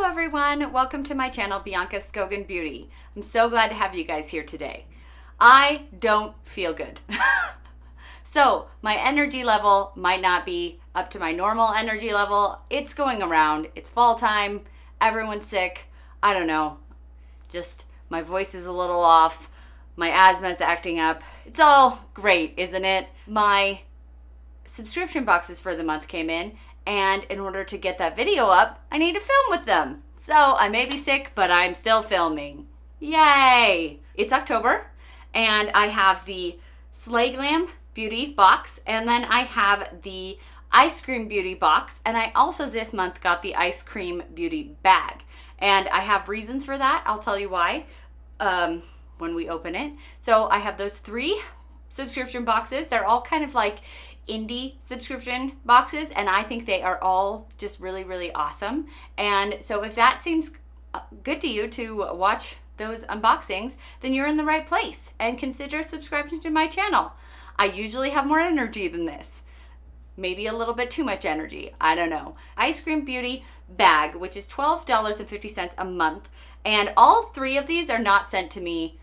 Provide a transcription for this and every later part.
Hello everyone, welcome to my channel, Bianca Skogan Beauty. I'm so glad to have you guys here today. I don't feel good. So my energy level might not be up to my normal energy level. It's going around, it's fall time, everyone's sick, I don't know. Just my voice is a little off, my asthma is acting up. It's all great, isn't it? My subscription boxes for the month came in, and in order to get that video up, I need to film with them. So I may be sick, but I'm still filming. Yay! It's October, and I have the Glam Beauty box, and then I have the Eyescream Beauty box, and I also this month got the Eyescream Beauty bag. And I have reasons for that. I'll tell you why when we open it. So I have those 3 subscription boxes. They're all kind of like indie subscription boxes, and I think they are all just really, really awesome. And so if that seems good to you to watch those unboxings, then you're in the right place and consider subscribing to my channel. I usually have more energy than this. Maybe a little bit too much energy. I don't know. Eyescream Beauty bag, which is $12.50 a month. And all 3 of these are not sent to me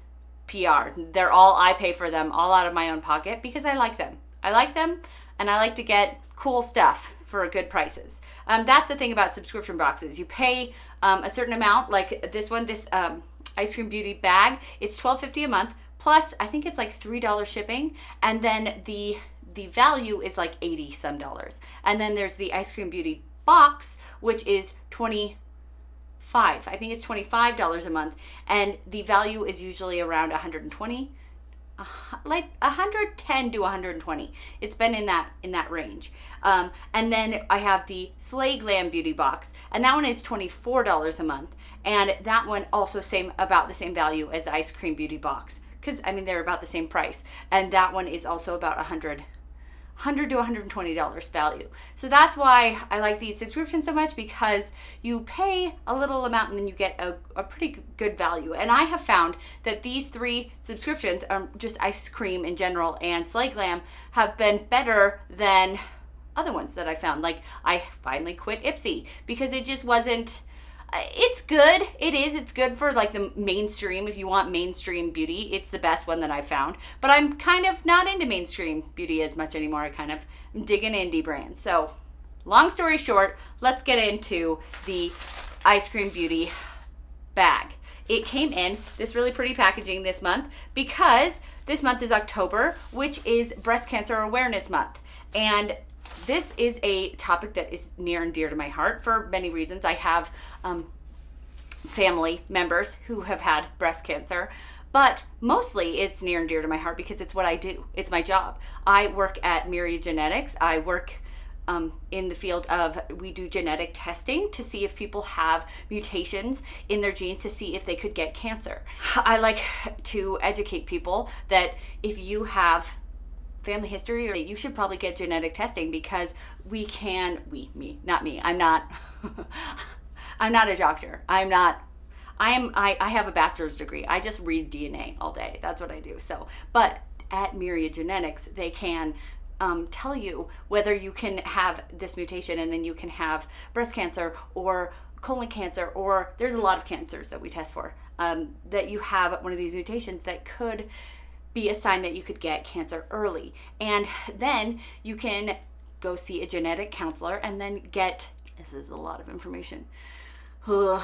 PR. They're all, I pay for them all out of my own pocket because I like them. I like them, and I like to get cool stuff for good prices. That's the thing about subscription boxes. You pay a certain amount, like this one, this Eyescream Beauty bag, it's $12.50 a month, plus I think it's like $3 shipping, and then the value is like $80 some. And then there's the Eyescream Beauty box, which is I think it's $25 a month, and the value is usually around $120, like $110 to $120. It's been in that range. And then I have the Glam Beauty box, and that one is $24 a month, and that one also about the same value as the Eyescream Beauty box, because I mean they're about the same price, and that one is also about $100 to $120 value. So that's why I like these subscriptions so much, because you pay a little amount and then you get a pretty good value. And I have found that these 3 subscriptions, just Eyescream in general and Glam, have been better than other ones that I found. Like I finally quit Ipsy because it just wasn't, it's good. It's good for like the mainstream. If you want mainstream beauty, it's the best one that I've found. But I'm kind of not into mainstream beauty as much anymore. I kind of am digging indie brands. So long story short, let's get into the Eyescream Beauty bag. It came in this really pretty packaging this month because this month is October, which is Breast Cancer Awareness Month. And this is a topic that is near and dear to my heart for many reasons. I have family members who have had breast cancer, but mostly it's near and dear to my heart because it's what I do. It's my job. I work at Myriad Genetics. I work in the field of, we do genetic testing to see if people have mutations in their genes to see if they could get cancer. I like to educate people that if you have family history, or you should probably get genetic testing, because I'm not I'm not a doctor. I have a bachelor's degree. I just read DNA all day. That's what I do. So, but at Myriad Genetics, they can tell you whether you can have this mutation and then you can have breast cancer or colon cancer, or there's a lot of cancers that we test for, that you have one of these mutations that could be a sign that you could get cancer early. And then you can go see a genetic counselor and then get, this is a lot of information. I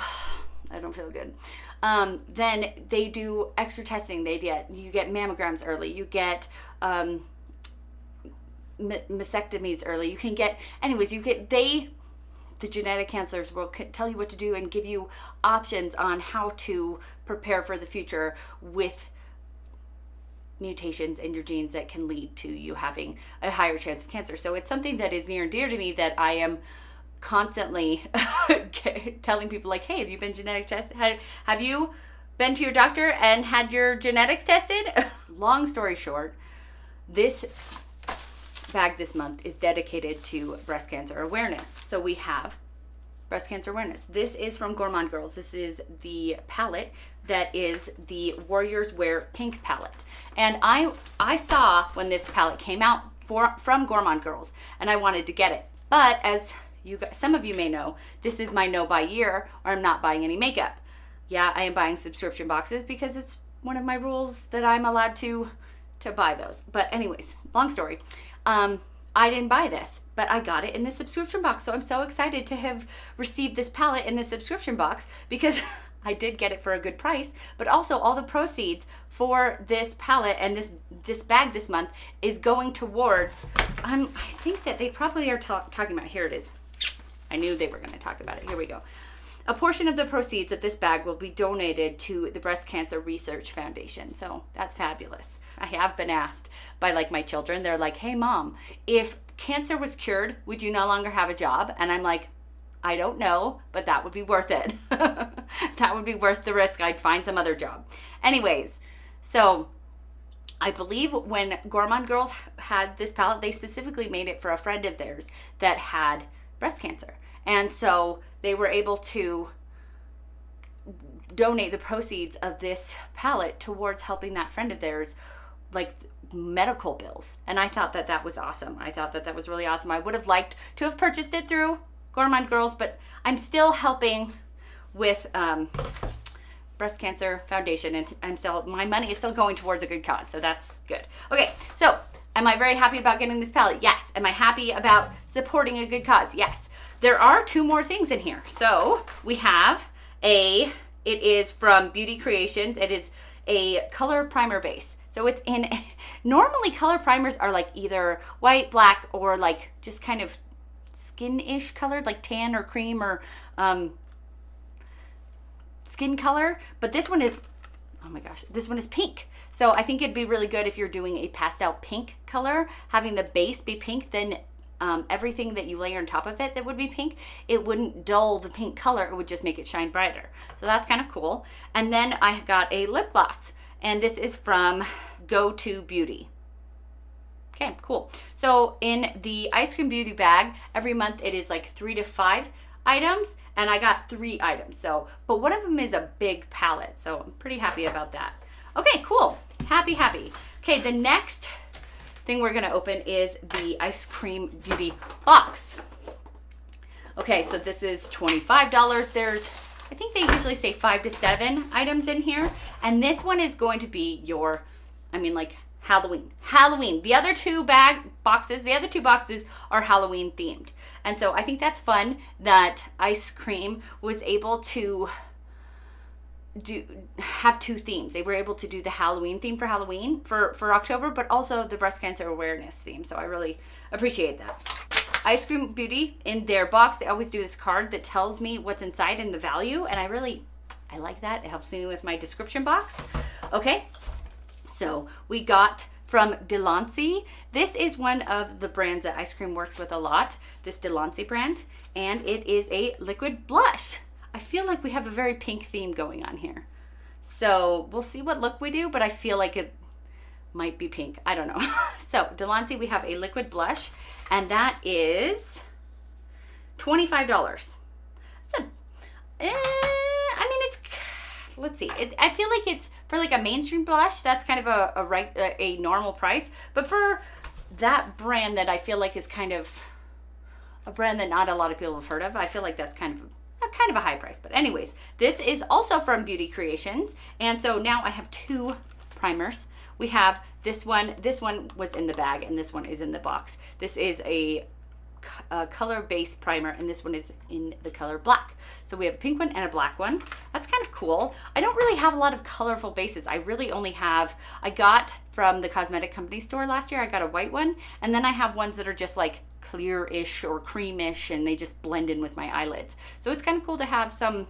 don't feel good. Then they do extra testing. You get mammograms early. You get mastectomies early. You can get, the genetic counselors will tell you what to do and give you options on how to prepare for the future with mutations in your genes that can lead to you having a higher chance of cancer. So it's something that is near and dear to me, that I am constantly telling people, like, hey, have you been genetic tested? Have you been to your doctor and had your genetics tested? Long story short, this bag this month is dedicated to breast cancer awareness. So we have breast cancer awareness. This is from Gourmand Girls. This is the palette that is the Warriors Wear Pink palette. And I saw when this palette came out from Gourmand Girls, and I wanted to get it. But as some of you may know, this is my no buy year, or I'm not buying any makeup. Yeah, I am buying subscription boxes because it's one of my rules that I'm allowed to buy those. But anyways, long story. I didn't buy this, but I got it in the subscription box. So I'm so excited to have received this palette in the subscription box because I did get it for a good price, but also all the proceeds for this palette and this bag this month is going towards, I think that they probably are talking about, here it is. I knew they were going to talk about it. Here we go. A portion of the proceeds of this bag will be donated to the Breast Cancer Research Foundation. So that's fabulous. I have been asked by like my children, they're like, hey mom, if cancer was cured, would you no longer have a job? And I'm like, I don't know, but that would be worth it. That would be worth the risk. I'd find some other job. Anyways, so I believe when Gourmand Girls had this palette, they specifically made it for a friend of theirs that had breast cancer. And so they were able to donate the proceeds of this palette towards helping that friend of theirs, like medical bills. And I thought that that was awesome. I thought that that was really awesome. I would have liked to have purchased it through Gourmand Girls, but I'm still helping with Breast Cancer Foundation, and my money is still going towards a good cause, so that's good. Okay, so am I very happy about getting this palette? Yes. Am I happy about supporting a good cause? Yes. There are 2 more things in here. So we have it is from Beauty Creations. It is a color primer base. So it's in, normally color primers are like either white, black, or like just kind of skin-ish colored, like tan or cream or skin color. But this one is, oh my gosh, this one is pink. So I think it'd be really good if you're doing a pastel pink color, having the base be pink, then everything that you layer on top of it that would be pink, it wouldn't dull the pink color, it would just make it shine brighter. So that's kind of cool. And then I got a lip gloss, and this is from Go To Beauty. Okay, cool. So in the Eyescream Beauty bag, every month it is like 3 to 5 items, and I got 3 items. So, but one of them is a big palette, so I'm pretty happy about that. Okay, cool. Happy. Okay, the next thing we're gonna open is the Eyescream Beauty box. Okay, so this is $25. There's, I think they usually say 5 to 7 items in here, and this one is going to be your, like Halloween. The other 2 boxes are Halloween themed, and so I think that's fun that Eyescream was able to have 2 themes. They were able to do the Halloween theme for Halloween for October, but also the breast cancer awareness theme. So I really appreciate that. Eyescream Beauty, in their box, they always do this card that tells me what's inside and the value, and I like that. It helps me with my description box. Okay, so we got from Delancey. This is one of the brands that Eyescream works with a lot, this Delancey brand, and it is a liquid blush. I feel like we have a very pink theme going on here. So we'll see what look we do, but I feel like it might be pink. I don't know. So Delancey, we have a liquid blush, and that is $25. Let's see. I feel like it's for like a mainstream blush, that's kind of a normal price. But for that brand that I feel like is kind of a brand that not a lot of people have heard of, I feel like that's kind of a high price. But anyways, this is also from Beauty Creations, and so now I have 2 primers. We have this one was in the bag, and this one is in the box. This is a color-based primer, and this one is in the color black. So we have a pink one and a black one. That's kind of cool. I don't really have a lot of colorful bases. I really only have, I got from the cosmetic company store last year, I got a white one, and then I have ones that are just like clear-ish or creamish, and they just blend in with my eyelids. So it's kind of cool to have some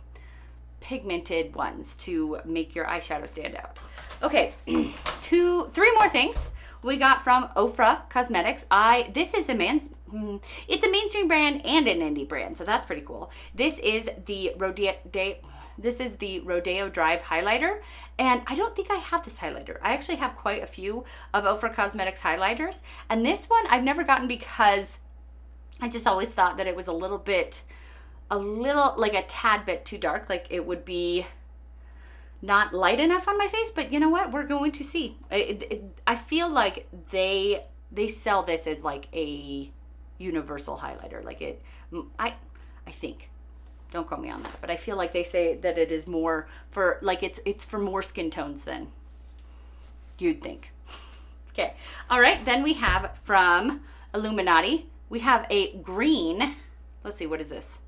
pigmented ones to make your eyeshadow stand out. Okay, 3 more things we got from Ofra Cosmetics. This is it's a mainstream brand and an indie brand, so that's pretty cool. This is the Rodeo Drive highlighter, and I don't think I have this highlighter. I actually have quite a few of Ofra Cosmetics highlighters, and this one I've never gotten because I just always thought that it was a little like a tad bit too dark, like it would be not light enough on my face. But you know what, we're going to see. I feel like they sell this as like a universal highlighter. Like I think, don't quote me on that, but I feel like they say that it is more for, like, it's for more skin tones than you'd think. Okay, all right, then we have from Illuminati, we have a green, let's see, what is this?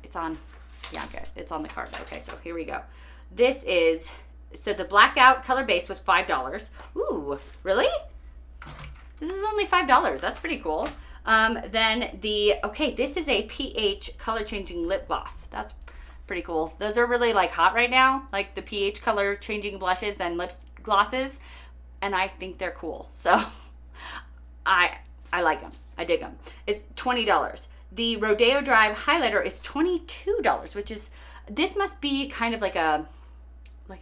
It's on, yeah, okay, it's on the card. Okay, so here we go. This is, so the Blackout color base was $5. Ooh, really? This is only $5. That's pretty cool. Then this is a pH color changing lip gloss. That's pretty cool. Those are really like hot right now, like the pH color changing blushes and lip glosses, and I think they're cool. So I like them. I dig them. It's $20. The Rodeo Drive highlighter is $22, which is, this must be kind of like a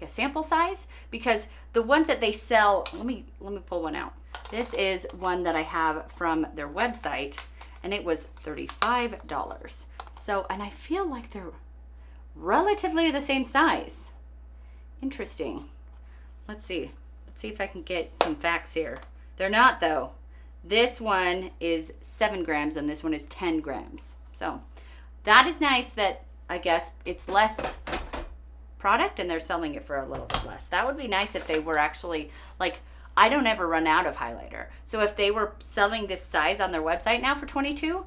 sample size, because the ones that they sell, let me pull one out. This is one that I have from their website, and it was $35. So, and I feel like they're relatively the same size. Interesting. Let's see if I can get some facts here. They're not, though. This one is 7 grams and this one is 10 grams. So that is nice that I guess it's less product and they're selling it for a little bit less. That would be nice if they were actually, like, I don't ever run out of highlighter. So if they were selling this size on their website now for $22,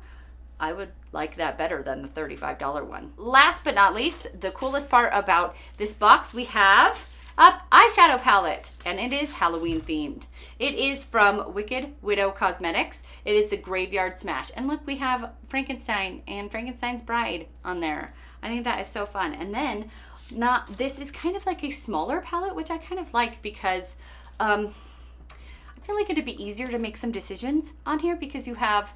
I would like that better than the $35 one. Last but not least, the coolest part about this box, we have an eyeshadow palette, and it is Halloween themed. It is from Wicked Widow Cosmetics. It is the Graveyard Smash. And look, we have Frankenstein and Frankenstein's Bride on there. I think that is so fun. And then this is kind of like a smaller palette, which I kind of like, because I feel like it'd be easier to make some decisions on here, because you've got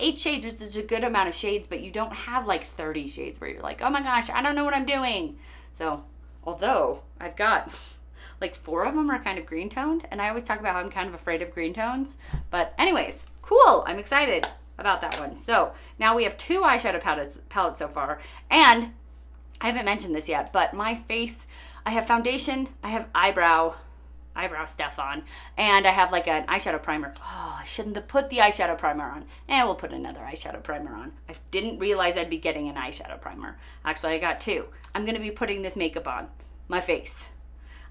8 shades, which is a good amount of shades, but you don't have like 30 shades where you're like, oh my gosh, I don't know what I'm doing. So, although I've got like 4 of them are kind of green toned, and I always talk about how I'm kind of afraid of green tones, but anyways, cool. I'm excited about that one. So now we have 2 eyeshadow palettes so far, and I haven't mentioned this yet, but my face, I have foundation, I have eyebrow stuff on, and I have like an eyeshadow primer. Oh, I shouldn't have put the eyeshadow primer on. And we'll put another eyeshadow primer on. I didn't realize I'd be getting an eyeshadow primer. Actually, I got 2. I'm going to be putting this makeup on my face.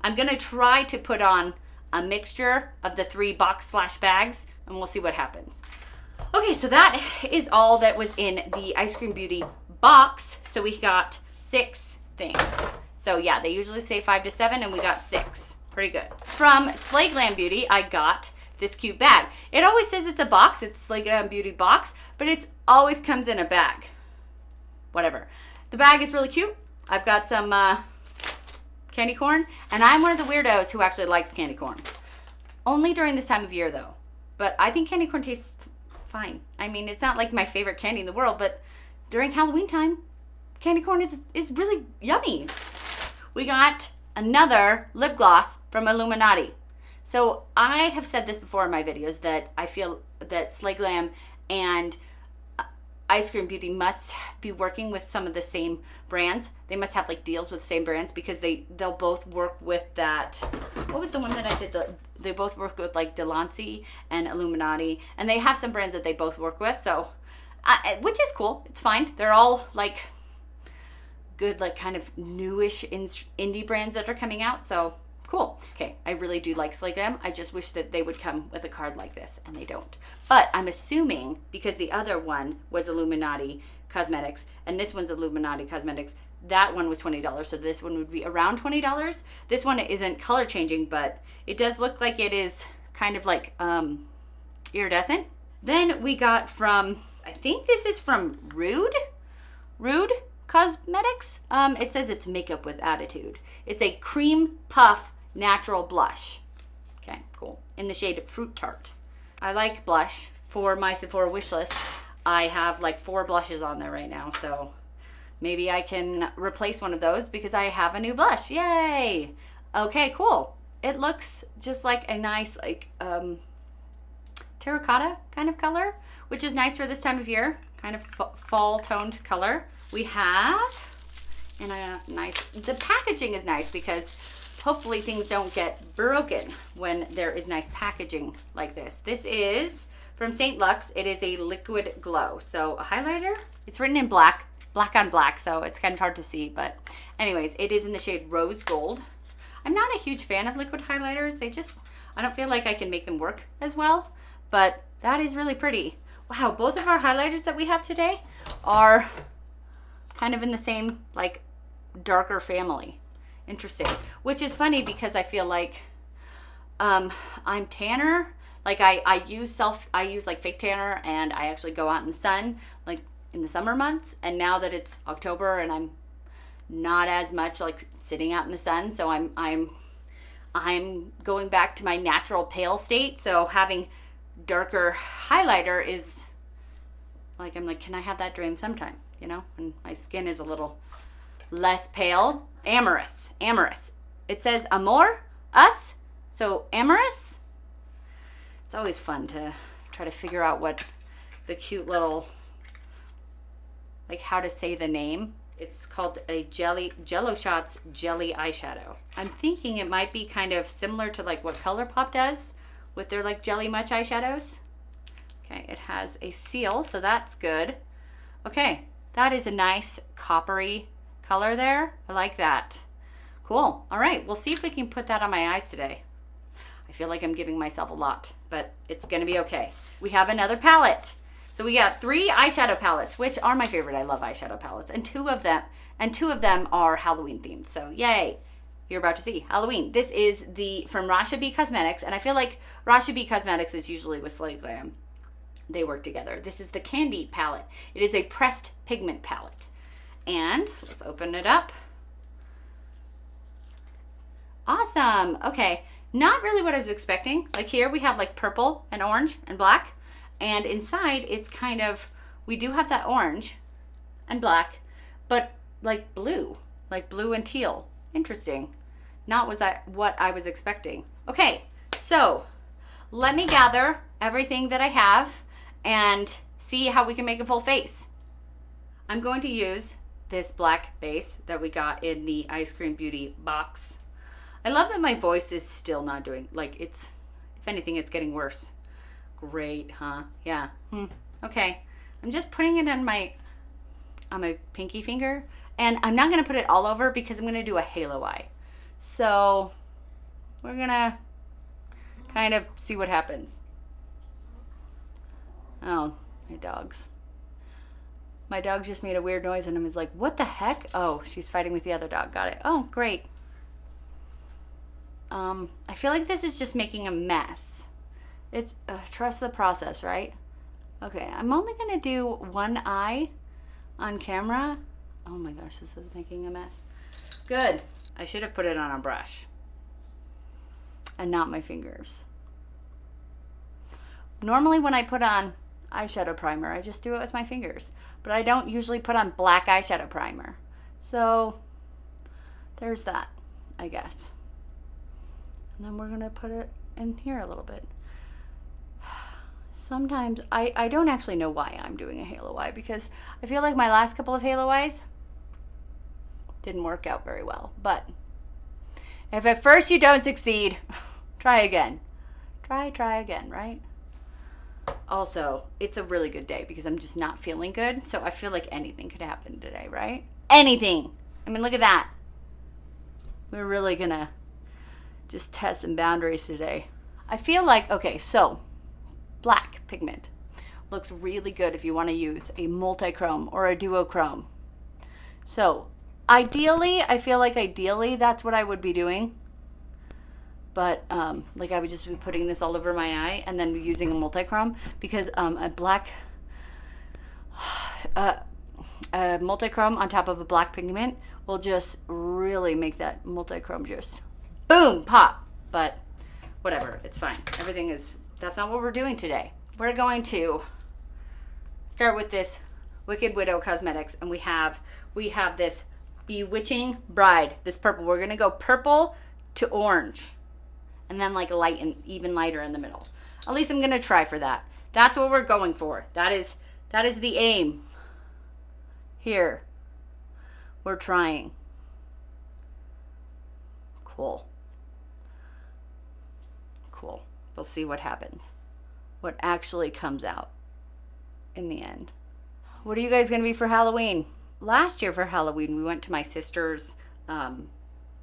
I'm going to try to put on a mixture of the 3 box/bags, and we'll see what happens. Okay, so that is all that was in the Eyescream Beauty box. So we got 6 things. So yeah, they usually say 5 to 7, and we got 6. Pretty good. From Slay Glam Beauty, I got this cute bag. It always says it's a box. It's Slay Glam Beauty box, but it always comes in a bag. Whatever. The bag is really cute. I've got some candy corn, and I'm one of the weirdos who actually likes candy corn. Only during this time of year, though. But I think candy corn tastes fine. I mean, it's not like my favorite candy in the world, but during Halloween time, candy corn is really yummy. We got another lip gloss from Illuminati. So I have said this before in my videos that I feel that Slay Glam and Eyescream Beauty must be working with some of the same brands. They must have like deals with the same brands, because they'll both work with that. What was the one that I did? They both work with like Delancey and Illuminati, and they have some brands that they both work with. So, which is cool. It's fine. They're all like good, like kind of newish indie brands that are coming out. So cool. Okay, I really do like Slay Glam. I just wish that they would come with a card like this, and they don't. But I'm assuming, because the other one was Illuminati Cosmetics and this one's Illuminati Cosmetics, that one was $20, so this one would be around $20. This one isn't color changing, but it does look like it is kind of like iridescent. Then we got from, I think this is from Rude Cosmetics. It says it's makeup with attitude. It's a cream puff natural blush. Okay, cool. In the shade Fruit Tart. I like blush. For my Sephora wish list, I have like 4 blushes on there right now, so maybe I can replace one of those because I have a new blush. Yay! Okay, cool. It looks just like a nice like terracotta kind of color, which is nice for this time of year. Kind of fall toned color. We have, and the packaging is nice because hopefully things don't get broken when there is nice packaging like this. This is from St. Lux. It is a liquid glow. So a highlighter, it's written in black on black, so it's kind of hard to see. But anyways, it is in the shade Rose Gold. I'm not a huge fan of liquid highlighters. I don't feel like I can make them work as well, but that is really pretty. Wow, both of our highlighters that we have today are kind of in the same like darker family. Interesting. Which is funny because I feel like I'm tanner. Like I use like fake tanner, and I actually go out in the sun like in the summer months. And now that it's October and I'm not as much like sitting out in the sun, so I'm going back to my natural pale state. So having darker highlighter is like, I'm like, can I have that dream sometime? You know, when my skin is a little less pale. Amorous. It says Amor, us. So amorous. It's always fun to try to figure out what the cute little, like how to say the name. It's called a Jello Shots Jelly Eyeshadow. I'm thinking it might be kind of similar to like what ColourPop does with their like Jelly Much eyeshadows. Okay, it has a seal, so that's good. Okay, that is a nice coppery color there. I like that. Cool. All right, we'll see if we can put that on my eyes today. I feel like I'm giving myself a lot, but it's gonna be okay. We have another palette. So we got 3 eyeshadow palettes, which are my favorite. I love eyeshadow palettes, and two of them are Halloween themed. So yay, you're about to see Halloween. This is from Rasha B Cosmetics, and I feel like Rasha B Cosmetics is usually with Slay Glam. They work together. This is the Candy palette. It is a pressed pigment palette. And let's open it up. Awesome. Okay, not really what I was expecting. Like here we have like purple and orange and black. And inside it's kind of, we do have that orange and black, but like blue and teal. Interesting. Not what I was expecting. Okay, so let me gather everything that I have and see how we can make a full face. I'm going to use this black base that we got in the Eyescream Beauty box. I love that my voice is still not doing, like if anything, it's getting worse. Great, huh? Yeah. Okay. I'm just putting it on my pinky finger, and I'm not gonna put it all over because I'm gonna do a halo eye. So we're gonna kind of see what happens. Oh, my dogs. My dog just made a weird noise and I was like, what the heck? Oh, she's fighting with the other dog. Got it. Oh, great. I feel like this is just making a mess. It's trust the process, right? Okay, I'm only gonna do one eye on camera. Oh my gosh, this is making a mess. Good. I should have put it on a brush and not my fingers. Normally when I put on eyeshadow primer, I just do it with my fingers, but I don't usually put on black eyeshadow primer. So there's that, I guess. And then we're gonna put it in here a little bit. Sometimes I don't actually know why I'm doing a halo eye, because I feel like my last couple of halo eyes didn't work out very well. But if at first you don't succeed, try again. Try again, right? Also, it's a really good day because I'm just not feeling good. So I feel like anything could happen today, right? Anything. I mean, look at that. We're really gonna just test some boundaries today. I feel like, okay, so black pigment looks really good if you want to use a multi-chrome or a duochrome. So ideally, I feel like ideally that's what I would be doing. But like I would just be putting this all over my eye and then using a multi-chrome, because a black a multi-chrome on top of a black pigment will just really make that multi-chrome just boom, pop. But whatever, it's fine. That's not what we're doing today. We're going to start with this Wicked Widow Cosmetics, and we have this Bewitching Bride, this purple. We're gonna go purple to orange, and then like light and even lighter in the middle. At least I'm gonna try for that. That's what we're going for. That is the aim. Here, we're trying. Cool. We'll see what happens. what actually comes out in the end. What are you guys going to be for Halloween? Last year for Halloween, we went to my sister's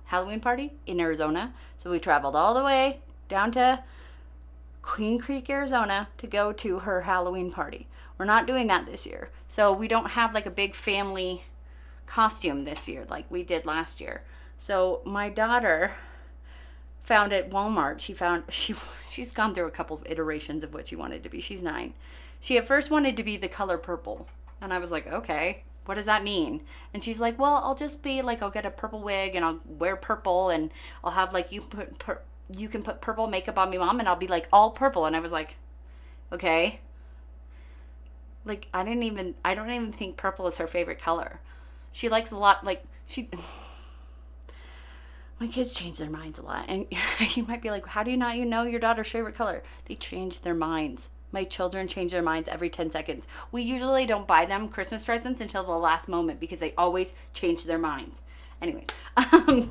Halloween party in Arizona. So we traveled all the way down to Queen Creek, Arizona to go to her Halloween party. We're not doing that this year. So we don't have like a big family costume this year like we did last year. So my daughter found at Walmart, she's gone through a couple of iterations of what she wanted to be. She's 9. She at first wanted to be the color purple. And I was like, okay, what does that mean? And she's like, well, I'll just be like, I'll get a purple wig and I'll wear purple and I'll have like, you can put purple makeup on me, Mom, and I'll be like all purple. And I was like, okay. Like, I don't even think purple is her favorite color. She likes a lot, like, my kids change their minds a lot. And you might be like, how do you not know your daughter's favorite color? They change their minds. My children change their minds every 10 seconds. We usually don't buy them Christmas presents until the last moment because they always change their minds. Anyways, I'm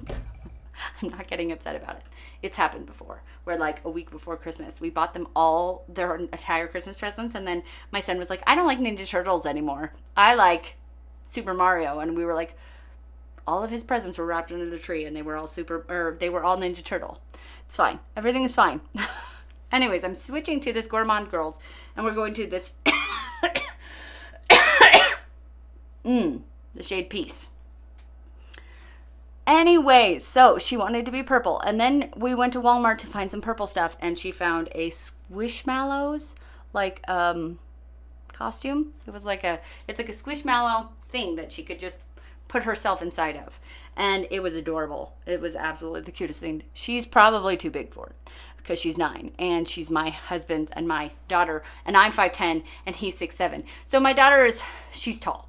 not getting upset about it. It's happened before. Where like a week before Christmas, we bought them all their entire Christmas presents. And then my son was like, I don't like Ninja Turtles anymore. I like Super Mario. And we were like, all of his presents were wrapped under the tree and they were all Ninja Turtle. It's fine. Everything is fine. Anyways, I'm switching to this Gourmand Girls, and we're going to this the shade Peace. Anyways, so she wanted to be purple, and then we went to Walmart to find some purple stuff, and she found a Squishmallows like costume. It's like a Squishmallow thing that she could just put herself inside of, and it was adorable. It was absolutely the cutest thing. She's probably too big for it because she's 9 and she's my husband and my daughter, and I'm 5'10" and he's 6'7". So my daughter she's tall.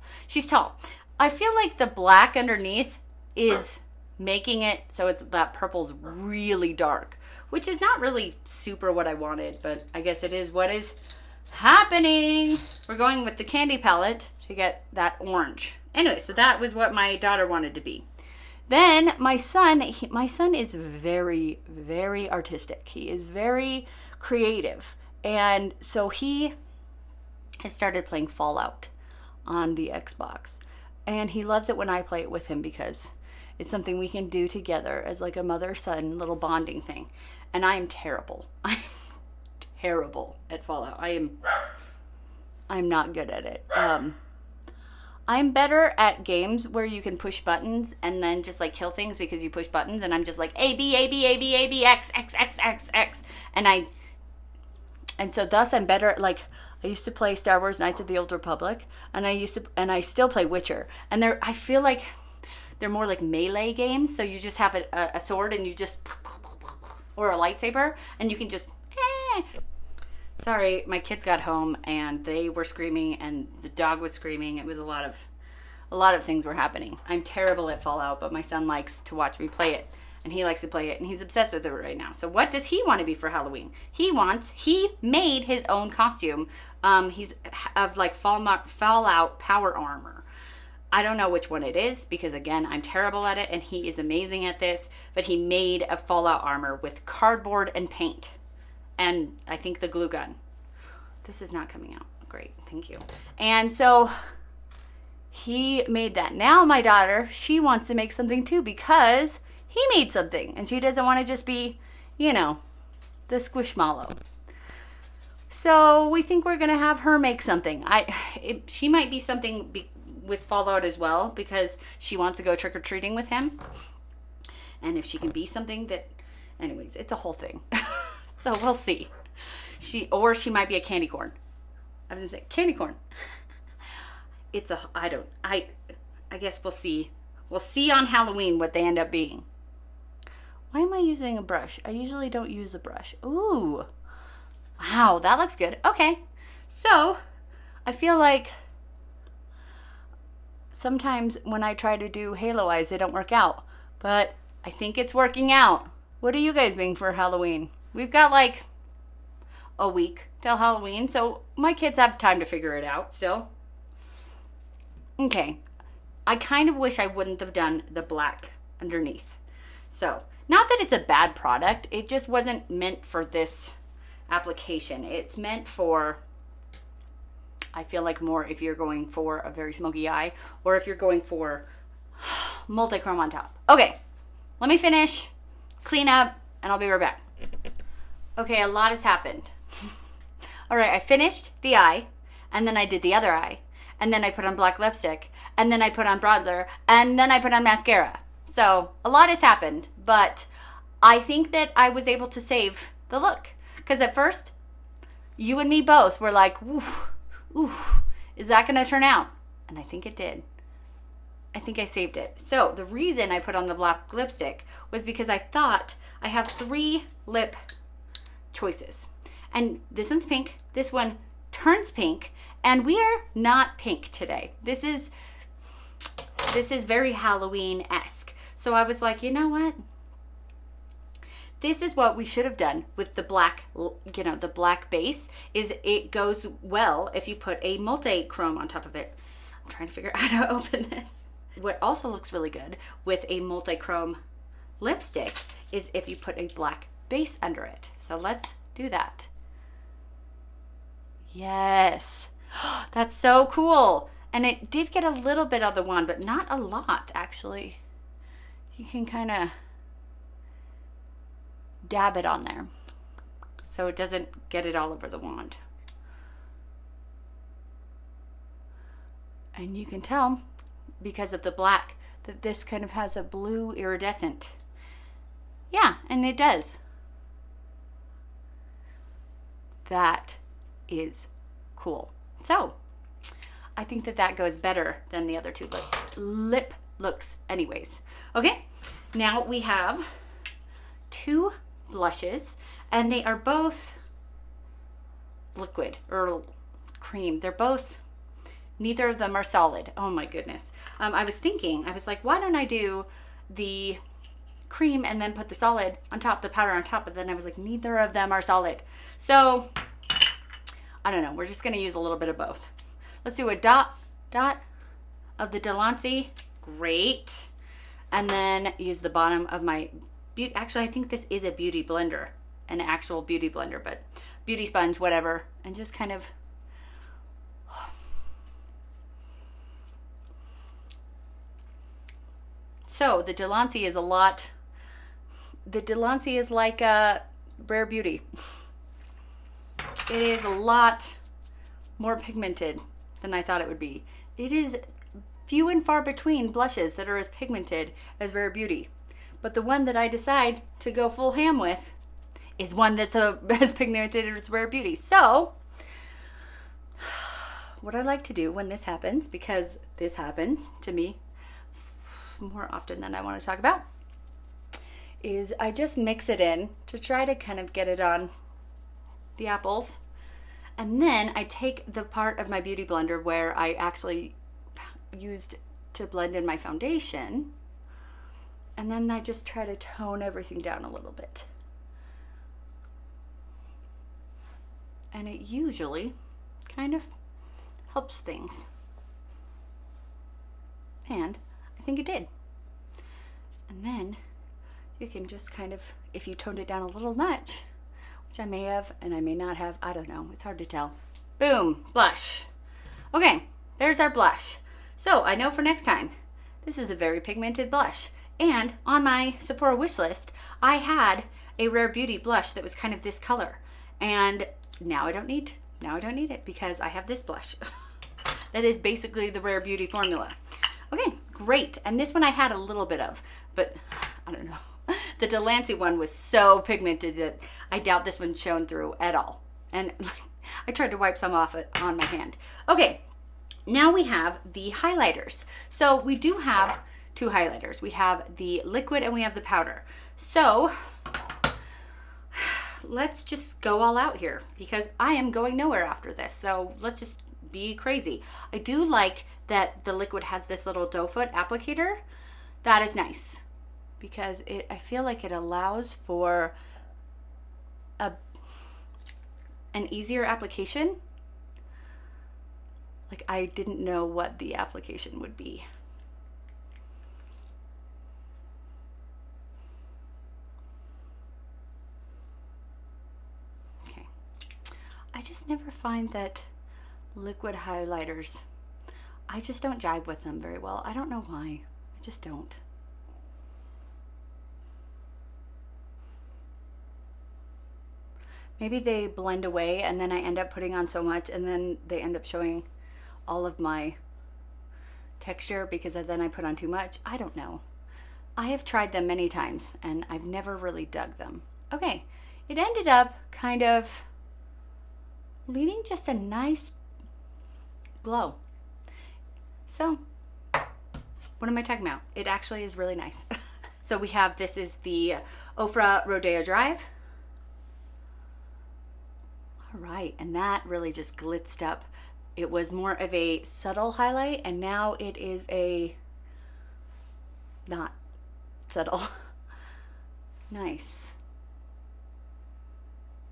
I feel like the black underneath is making it so it's that purple's really dark, which is not really super what I wanted, but I guess it is what is happening. We're going with the candy palette to get that orange. Anyway, so that was what my daughter wanted to be. Then my son is very, very artistic. He is very creative. And so he has started playing Fallout on the Xbox. And he loves it when I play it with him because it's something we can do together as like a mother-son little bonding thing. And I am terrible. I'm terrible at Fallout. I'm not good at it. I'm better at games where you can push buttons and then just like kill things because you push buttons, and I'm just like A, B, A, B, A, B, A, B, X, X, X, X, X. And so thus I'm better at, like, I used to play Star Wars Knights of the Old Republic, and I still play Witcher. And I feel like they're more like melee games, so you just have a sword and you just, or a lightsaber, and you can just, Sorry, my kids got home and they were screaming and the dog was screaming. It was a lot of things were happening. I'm terrible at Fallout, but my son likes to watch me play it, and he likes to play it, and he's obsessed with it right now. So what does he want to be for Halloween? He made his own costume. He's of like Fallout power armor. I don't know which one it is because, again, I'm terrible at it and he is amazing at this, but he made a Fallout armor with cardboard and paint. And I think the glue gun. This is not coming out. Great, thank you. And so he made that. Now my daughter, she wants to make something too because he made something. And she doesn't want to just be, the Squishmallow. So we think we're going to have her make something. She might be something with Fallout as well because she wants to go trick-or-treating with him. And if she can be something that... Anyways, it's a whole thing. So we'll see. She might be a candy corn. I was gonna say candy corn. I guess we'll see. We'll see on Halloween what they end up being. Why am I using a brush? I usually don't use a brush. Ooh. Wow, that looks good. Okay. So I feel like sometimes when I try to do halo eyes, they don't work out. But I think it's working out. What are you guys being for Halloween? We've got like a week till Halloween, so my kids have time to figure it out still. Okay. I kind of wish I wouldn't have done the black underneath. So, not that it's a bad product. It just wasn't meant for this application. It's meant for, I feel like, more if you're going for a very smoky eye or if you're going for multi-chrome on top. Okay, let me finish, clean up, and I'll be right back. Okay, a lot has happened. All right, I finished the eye, and then I did the other eye, and then I put on black lipstick, and then I put on bronzer, and then I put on mascara. So a lot has happened, but I think that I was able to save the look. Because at first, you and me both were like, ooh, is that gonna turn out? And I think it did. I think I saved it. So the reason I put on the black lipstick was because I thought I have 3 lip choices. And this one's pink, this one turns pink, and we are not pink today. This is very Halloween-esque. So I was like, you know what? This is what we should have done with the black, the black base, is it goes well if you put a multi-chrome on top of it. I'm trying to figure out how to open this. What also looks really good with a multi-chrome lipstick is if you put a black base under it. So let's do that. Yes, that's so cool. And it did get a little bit on the wand, but not a lot, actually. You can kind of dab it on there so it doesn't get it all over the wand. And you can tell because of the black that this kind of has a blue iridescent. Yeah, and it does. That is cool. So I think that that goes better than the other 2 lip looks anyways. Okay, now we have 2 blushes, and they are both liquid or cream. They're both, neither of them are solid. Oh my goodness. I was like, why don't I do the cream and then put the solid on top, the powder on top, but then I was like, neither of them are solid. So I don't know, we're just gonna use a little bit of both. Let's do a dot of the Delancey. Great. And then use the bottom of my actually, I think this is a beauty blender, an actual beauty blender, but beauty sponge, whatever, and just kind of so the Delancey is like a Rare Beauty. It is a lot more pigmented than I thought it would be. It is few and far between blushes that are as pigmented as Rare Beauty. But the one that I decide to go full ham with is one that's as pigmented as Rare Beauty. So what I like to do when this happens, because this happens to me more often than I want to talk about, is I just mix it in to try to kind of get it on the apples. And then I take the part of my beauty blender where I actually used to blend in my foundation, and then I just try to tone everything down a little bit. And it usually kind of helps things. And I think it did. And then you can just kind of, if you toned it down a little much, which I may have and I may not have, I don't know, it's hard to tell. Boom, blush. Okay, there's our blush. So I know for next time, this is a very pigmented blush. And on my Sephora wish list, I had a Rare Beauty blush that was kind of this color. And now I don't need it because I have this blush. That is basically the Rare Beauty formula. Okay, great. And this one I had a little bit of, but I don't know. The Delancey one was so pigmented that I doubt this one shone through at all. And I tried to wipe some off it on my hand. Okay, now we have the highlighters. So we do have 2 highlighters. We have the liquid and we have the powder. So let's just go all out here because I am going nowhere after this. So let's just be crazy. I do like that the liquid has this little doe foot applicator. That is nice because I feel like it allows for an easier application. Like I didn't know what the application would be. Okay, just never find that liquid highlighters, I just don't jive with them very well. I don't know why. I just don't. Maybe they blend away and then I end up putting on so much and then they end up showing all of my texture because then I put on too much. I don't know. I have tried them many times and I've never really dug them. Okay, it ended up kind of leaving just a nice glow. So, what am I talking about? It actually is really nice. So we have, this is the Ofra Rodeo Drive. All right, and that really just glitzed up. It was more of a subtle highlight, and now it is a not subtle. Nice.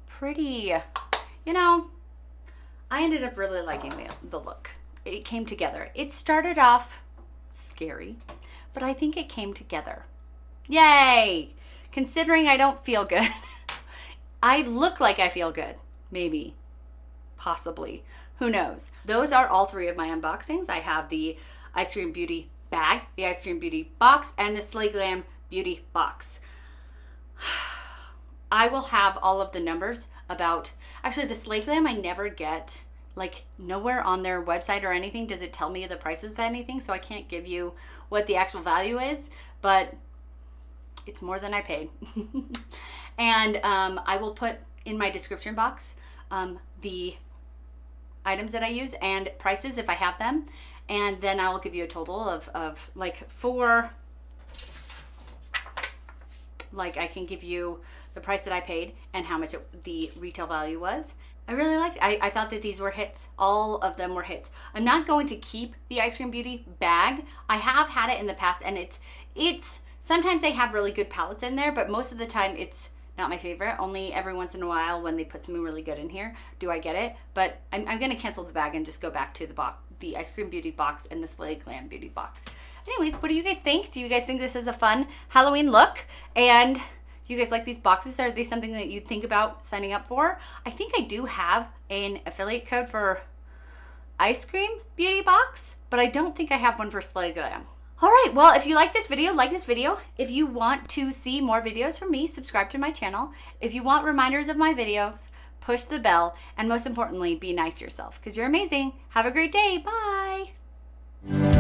Pretty. You know, I ended up really liking the look. It came together. It started off scary, but I think it came together. Yay! Considering I don't feel good. I look like I feel good. Maybe. Possibly. Who knows? Those are all three of my unboxings. I have the Eyescream Beauty bag, the Eyescream Beauty box, and the Slay Glam Beauty box. I will have all of the numbers about, actually the Slay Glam I never get, like nowhere on their website or anything does it tell me the prices of anything, so I can't give you what the actual value is, but it's more than I paid. And I will put in my description box the items that I use and prices if I have them, and then I will give you a total of like for, like I can give you the price that I paid and how much the retail value was. I really liked, I thought that these were hits. All of them were hits. I'm not going to keep the Eyescream Beauty bag. I have had it in the past and it's sometimes they have really good palettes in there, but most of the time it's not my favorite. Only every once in a while when they put something really good in here do I get it. But I'm going to cancel the bag and just go back to the Eyescream Beauty box and the Slay Glam Beauty box. Anyways, what do you guys think? Do you guys think this is a fun Halloween look? And do you guys like these boxes? Are they something that you think about signing up for? I think I do have an affiliate code for Eyescream Beauty box, but I don't think I have one for Slay Glam. All right, well, if you like this video, like this video. If you want to see more videos from me, subscribe to my channel. If you want reminders of my videos, push the bell, and most importantly, be nice to yourself because you're amazing. Have a great day. Bye.